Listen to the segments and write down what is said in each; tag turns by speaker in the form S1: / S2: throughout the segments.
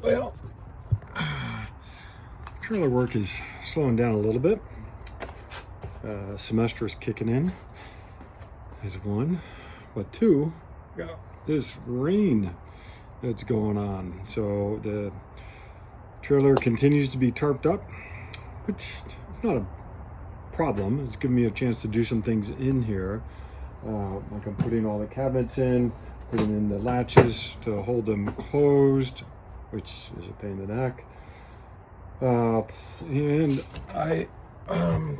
S1: Well, trailer work is slowing down a little bit. Semester is kicking in is one, but two, got this rain that's going on. So the trailer continues to be tarped up, which it's not a problem. It's giving me a chance to do some things in here. Like I'm putting all the cabinets in, putting in the latches to hold them closed, which is a pain in the neck. And I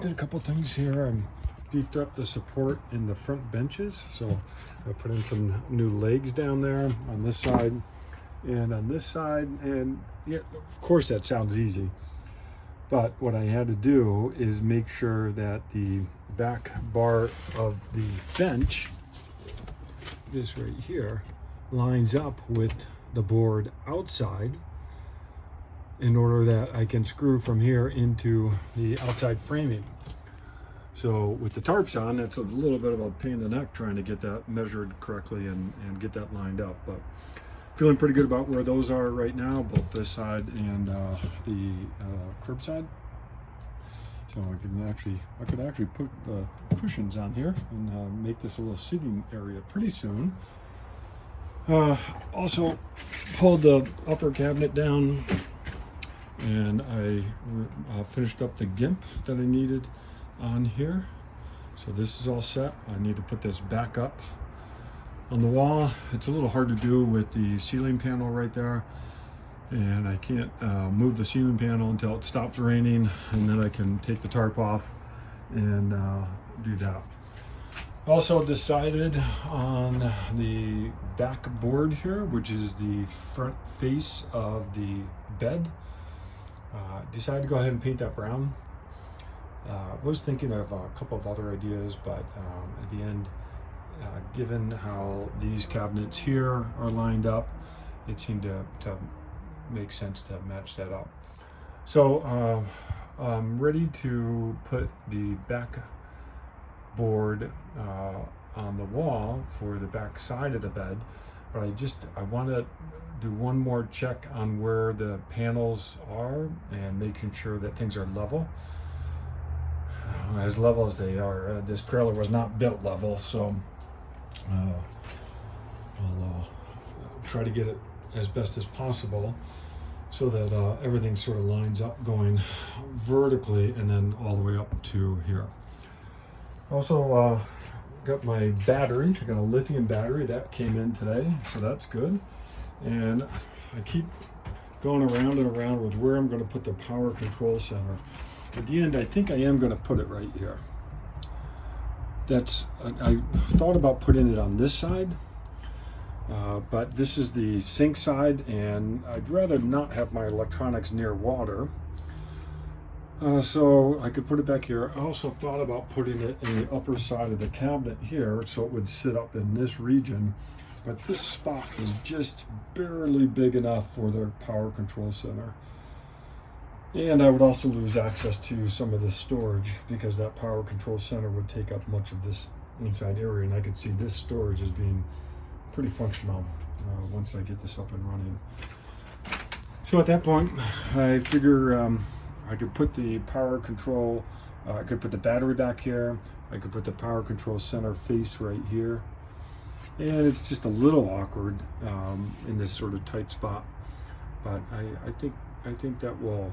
S1: did a couple things here. I beefed up the support in the front benches. So I put in some new legs down there on this side and on this side. And yeah, of course that sounds easy. But what I had to do is make sure that the back bar of the bench, this right here, lines up with the board outside in order that I can screw from here into the outside framing. So with the tarps on, it's a little bit of a pain in the neck trying to get that measured correctly and get that lined up. But feeling pretty good about where those are right now, both this side and the curb side. So I could actually put the cushions on here and make this a little seating area pretty soon. Also pulled the upper cabinet down, and I finished up the GIMP that I needed on here. So this is all set. I need to put this back up on the wall. It's a little hard to do with the ceiling panel right there, and I can't move the ceiling panel until it stops raining, and then I can take the tarp off and do that. Also decided on the back board here, which is the front face of the bed. Decided to go ahead and paint that brown. Was thinking of a couple of other ideas, but at the end, given how these cabinets here are lined up, it seemed to make sense to match that up. So I'm ready to put the back board on the wall for the back side of the bed, but I want to do one more check on where the panels are and making sure that things are level as they are. This trailer was not built level, so I'll try to get it as best as possible so that everything sort of lines up going vertically and then all the way up to here. Also got my battery. I got a lithium battery that came in today, so that's good. And I keep going around and around with where I'm going to put the power control center. At the end, I think I am going to put it right here. I thought about putting it on this side, but this is the sink side, and I'd rather not have my electronics near water. So I could put it back here. I also thought about putting it in the upper side of the cabinet here, so it would sit up in this region. But this spot is just barely big enough for the power control center. And I would also lose access to some of the storage because that power control center would take up much of this inside area. And I could see this storage as being pretty functional once I get this up and running. So at that point, I figure I could put the power control, I could put the battery back here. I could put the power control center face right here. And it's just a little awkward in this sort of tight spot, but I think that will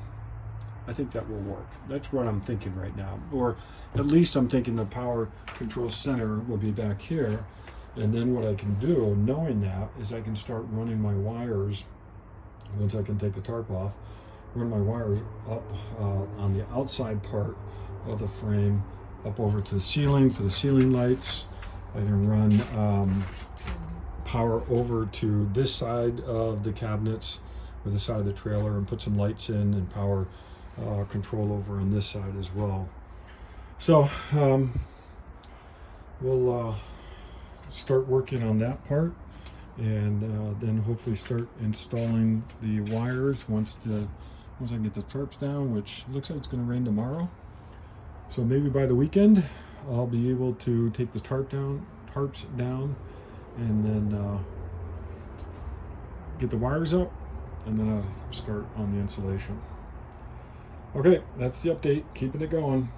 S1: work. That's what I'm thinking right now, or at least I'm thinking the power control center will be back here, and then what I can do, knowing that, is I can start running my wires once I can take the tarp off. Run my wires up on the outside part of the frame up over to the ceiling for the ceiling lights. I can run power over to this side of the cabinets or the side of the trailer and put some lights in, and power control over on this side as well. So we'll start working on that part, and then hopefully start installing the wires once I can get the tarps down, which looks like it's going to rain tomorrow. So maybe by the weekend I'll be able to take the tarps down, and then get the wires up and then I'll start on the insulation. Okay, that's the update. Keeping it going.